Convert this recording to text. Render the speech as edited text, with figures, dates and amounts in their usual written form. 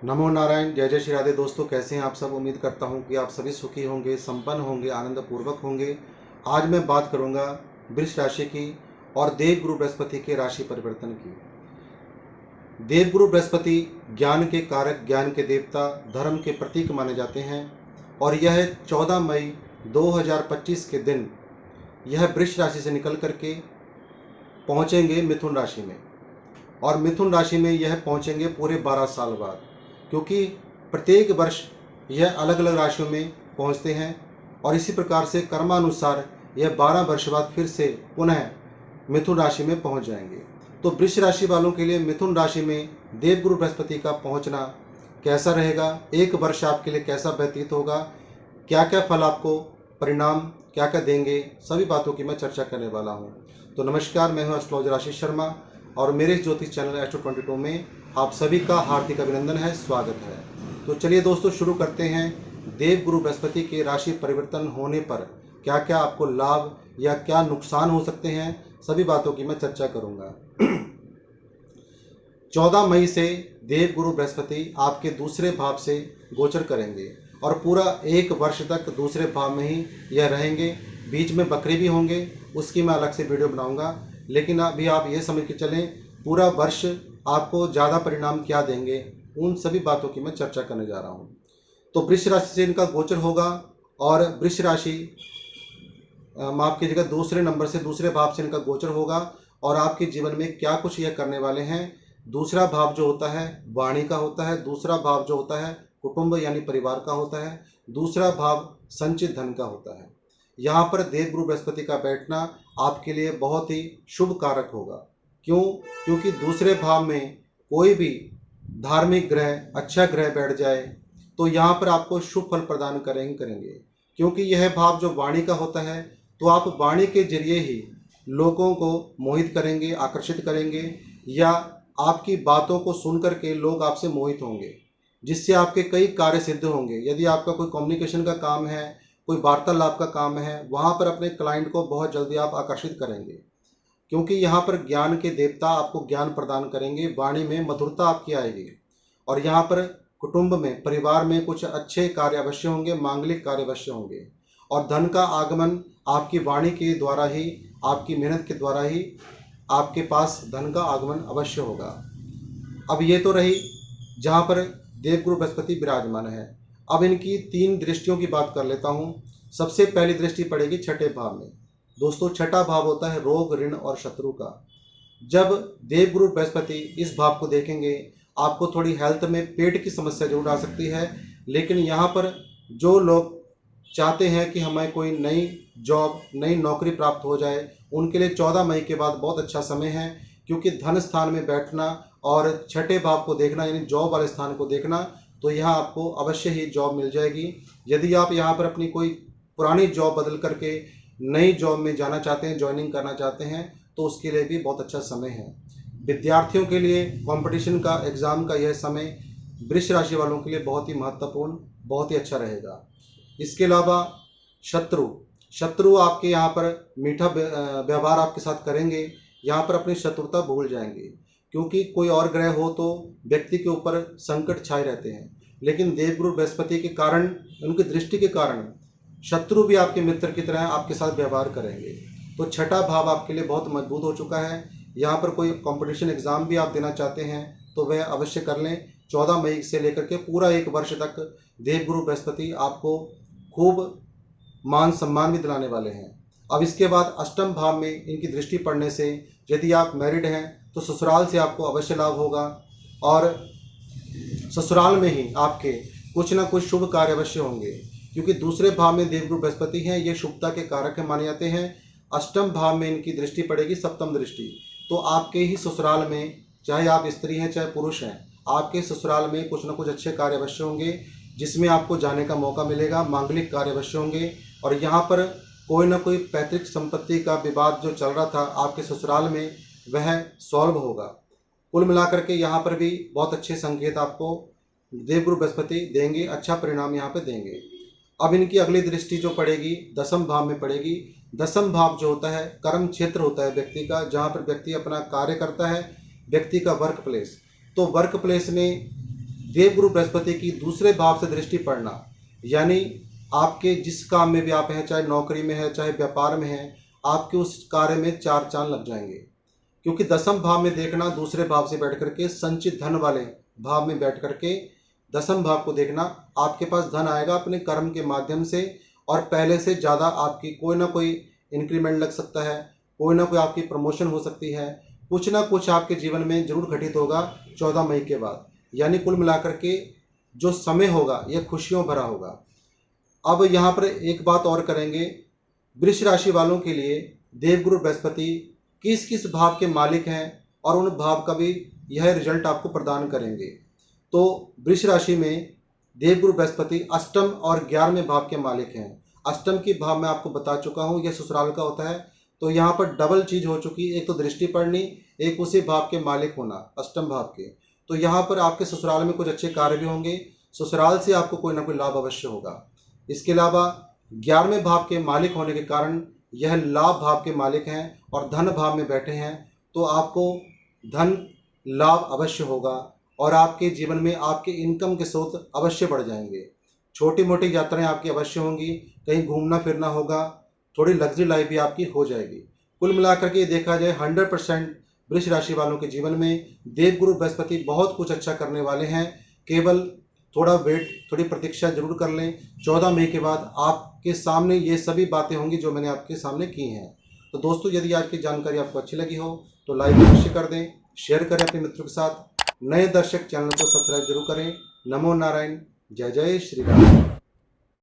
नमो नारायण। जय जय श्री राधे। दोस्तों, कैसे हैं आप सब? उम्मीद करता हूं कि आप सभी सुखी होंगे, संपन्न होंगे, आनंद पूर्वक होंगे। आज मैं बात करूंगा वृष राशि की और देवगुरु बृहस्पति के राशि परिवर्तन की। देवगुरु बृहस्पति ज्ञान के कारक, ज्ञान के देवता, धर्म के प्रतीक माने जाते हैं और यह 14 मई 2025 के दिन यह वृष राशि से निकल करके पहुंचेंगे मिथुन राशि में। और मिथुन राशि में यह पहुंचेंगे पूरे 12 साल बाद, क्योंकि प्रत्येक वर्ष यह अलग अलग राशियों में पहुंचते हैं और इसी प्रकार से कर्मानुसार यह 12 वर्ष बाद फिर से पुनः मिथुन राशि में पहुंच जाएंगे। तो वृष राशि वालों के लिए मिथुन राशि में देवगुरु बृहस्पति का पहुंचना कैसा रहेगा, एक वर्ष आपके लिए कैसा व्यतीत होगा, क्या क्या फल आपको, परिणाम क्या क्या देंगे, सभी बातों की मैं चर्चा करने वाला हूं। तो नमस्कार, मैं हूं एस्ट्रोलॉजर आशीष शर्मा और मेरे इस ज्योतिष चैनल एस्ट्रो 22 में आप सभी का हार्दिक अभिनंदन है, स्वागत है। तो चलिए दोस्तों, शुरू करते हैं। देवगुरु बृहस्पति के राशि परिवर्तन होने पर क्या क्या आपको लाभ या क्या नुकसान हो सकते हैं, सभी बातों की मैं चर्चा करूंगा। 14 मई से देवगुरु बृहस्पति आपके दूसरे भाव से गोचर करेंगे और पूरा एक वर्ष तक दूसरे भाव में ही यह रहेंगे। बीच में बकरी भी होंगे, उसकी मैं अलग से वीडियो बनाऊंगा। लेकिन अभी आप ये समझ के चलें, पूरा वर्ष आपको ज़्यादा परिणाम क्या देंगे, उन सभी बातों की मैं चर्चा करने जा रहा हूँ। तो वृष राशि से इनका गोचर होगा और वृष राशि माफ कीजिएगा, दूसरे नंबर से दूसरे भाव से इनका गोचर होगा और आपके जीवन में क्या कुछ यह करने वाले हैं। दूसरा भाव जो होता है वाणी का होता है, दूसरा भाव जो होता है कुटुंब यानी परिवार का होता है, दूसरा भाव संचित धन का होता है। यहाँ पर देवगुरु बृहस्पति का बैठना आपके लिए बहुत ही शुभ कारक होगा। क्यों? क्योंकि दूसरे भाव में कोई भी धार्मिक ग्रह, अच्छा ग्रह बैठ जाए तो यहाँ पर आपको शुभ फल प्रदान करेंगे। क्योंकि यह भाव जो वाणी का होता है, तो आप वाणी के जरिए ही लोगों को मोहित करेंगे, आकर्षित करेंगे, या आपकी बातों को सुन करके लोग आपसे मोहित होंगे, जिससे आपके कई कार्य सिद्ध होंगे। यदि आपका कोई कम्युनिकेशन का काम है, कोई वार्तालाप का काम है, वहाँ पर अपने क्लाइंट को बहुत जल्दी आप आकर्षित करेंगे, क्योंकि यहाँ पर ज्ञान के देवता आपको ज्ञान प्रदान करेंगे, वाणी में मधुरता आपकी आएगी। और यहाँ पर कुटुंब में, परिवार में कुछ अच्छे कार्य अवश्य होंगे, मांगलिक कार्य अवश्य होंगे और धन का आगमन आपकी वाणी के द्वारा ही, आपकी मेहनत के द्वारा ही आपके पास धन का आगमन अवश्य होगा। अब ये तो रही जहाँ पर देवगुरु बृहस्पति विराजमान है। अब इनकी 3 दृष्टियों की बात कर लेता हूँ। सबसे पहली दृष्टि पड़ेगी छठे भाव में। दोस्तों, छठा भाव होता है रोग, ऋण और शत्रु का। जब देवगुरु बृहस्पति इस भाव को देखेंगे, आपको थोड़ी हेल्थ में पेट की समस्या जरूर आ सकती है। लेकिन यहाँ पर जो लोग चाहते हैं कि हमें कोई नई जॉब, नई नौकरी प्राप्त हो जाए, उनके लिए 14 मई के बाद बहुत अच्छा समय है। क्योंकि धन स्थान में बैठना और छठे भाव को देखना यानी जॉब वाले स्थान को देखना, तो यहाँ आपको अवश्य ही जॉब मिल जाएगी। यदि आप यहाँ पर अपनी कोई पुरानी जॉब बदल करके नई जॉब में जाना चाहते हैं, ज्वाइनिंग करना चाहते हैं, तो उसके लिए भी बहुत अच्छा समय है। विद्यार्थियों के लिए कंपटीशन का, एग्ज़ाम का यह समय वृष राशि वालों के लिए बहुत ही महत्वपूर्ण, बहुत ही अच्छा रहेगा। इसके अलावा शत्रु आपके यहाँ पर मीठा व्यवहार आपके साथ करेंगे, यहाँ पर अपनी शत्रुता भूल जाएंगे। क्योंकि कोई और ग्रह हो तो व्यक्ति के ऊपर संकट छाए रहते हैं, लेकिन देवगुरु बृहस्पति के कारण, उनकी दृष्टि के कारण शत्रु भी आपके मित्र की तरह आपके साथ व्यवहार करेंगे। तो छठा भाव आपके लिए बहुत मजबूत हो चुका है। यहाँ पर कोई कंपटीशन एग्ज़ाम भी आप देना चाहते हैं तो वह अवश्य कर लें। 14 मई से लेकर के पूरा एक वर्ष तक देवगुरु बृहस्पति आपको खूब मान सम्मान भी दिलाने वाले हैं। अब इसके बाद अष्टम भाव में इनकी दृष्टि पड़ने से यदि आप मैरिड हैं तो ससुराल से आपको अवश्य लाभ होगा और ससुराल में ही आपके कुछ ना कुछ शुभ कार्य अवश्य होंगे। क्योंकि दूसरे भाव में देवगुरु बृहस्पति हैं, ये शुभता के कारक माने जाते हैं। अष्टम भाव में इनकी दृष्टि पड़ेगी, सप्तम दृष्टि, तो आपके ही ससुराल में, चाहे आप स्त्री हैं चाहे पुरुष हैं, आपके ससुराल में कुछ ना कुछ अच्छे कार्य अवश्य होंगे, जिसमें आपको जाने का मौका मिलेगा। मांगलिक कार्य अवश्य होंगे और यहाँ पर कोई ना कोई पैतृक संपत्ति का विवाद जो चल रहा था आपके ससुराल में, वह सॉल्व होगा। कुल मिलाकर के यहाँ पर भी बहुत अच्छे संकेत आपको देवगुरु बृहस्पति देंगे, अच्छा परिणाम यहाँ पे देंगे। अब इनकी अगली दृष्टि जो पड़ेगी दसम भाव में पड़ेगी। दसम भाव जो होता है कर्म क्षेत्र होता है व्यक्ति का, जहाँ पर व्यक्ति अपना कार्य करता है, व्यक्ति का वर्क प्लेस। तो वर्क प्लेस में देवगुरु बृहस्पति की दूसरे भाव से दृष्टि पड़ना, यानी आपके जिस काम में भी आप हैं, चाहे नौकरी में है चाहे व्यापार में है, आपके उस कार्य में चार चांद लग जाएंगे। क्योंकि दसम भाव में देखना, दूसरे भाव से बैठ करके संचित धन वाले भाव में बैठ करके दसम भाव को देखना, आपके पास धन आएगा अपने कर्म के माध्यम से, और पहले से ज़्यादा आपकी कोई ना कोई इंक्रीमेंट लग सकता है, कोई ना कोई आपकी प्रमोशन हो सकती है, कुछ ना कुछ आपके जीवन में जरूर घटित होगा 14 मई के बाद। यानी कुल मिलाकर के जो समय होगा यह खुशियों भरा होगा। अब यहाँ पर एक बात और करेंगे, वृष राशि वालों के लिए देवगुरु बृहस्पति किस किस भाव के मालिक हैं और उन भाव का भी यह रिजल्ट आपको प्रदान करेंगे। तो वृष राशि में देवगुरु बृहस्पति अष्टम और 11वें भाव के मालिक हैं। अष्टम की भाव मैं आपको बता चुका हूँ, यह ससुराल का होता है। तो यहाँ पर डबल चीज हो चुकी, एक तो दृष्टि पड़नी, एक उसी भाव के मालिक होना, अष्टम भाव के। तो यहाँ पर आपके ससुराल में कुछ अच्छे कार्य भी होंगे, ससुराल से आपको कोई ना कोई लाभ अवश्य होगा। इसके अलावा 11वें भाव के मालिक होने के कारण यह लाभ भाव के मालिक हैं और धन भाव में बैठे हैं, तो आपको धन लाभ अवश्य होगा और आपके जीवन में आपके इनकम के स्रोत अवश्य बढ़ जाएंगे। छोटी मोटी यात्राएं आपकी अवश्य होंगी, कहीं घूमना फिरना होगा, थोड़ी लग्जरी लाइफ भी आपकी हो जाएगी। कुल मिलाकर के देखा जाए 100% वृष राशि वालों के जीवन में देवगुरु बृहस्पति बहुत कुछ अच्छा करने वाले हैं। केवल थोड़ा वेट, थोड़ी प्रतीक्षा जरूर कर लें। 14 मई के बाद आपके सामने ये सभी बातें होंगी जो मैंने आपके सामने की हैं। तो दोस्तों, यदि आज की जानकारी आपको अच्छी लगी हो तो लाइक अवश्य कर दें, शेयर करें अपने मित्रों के साथ। नए दर्शक चैनल को सब्सक्राइब जरूर करें। नमो नारायण, जय जय श्री राम।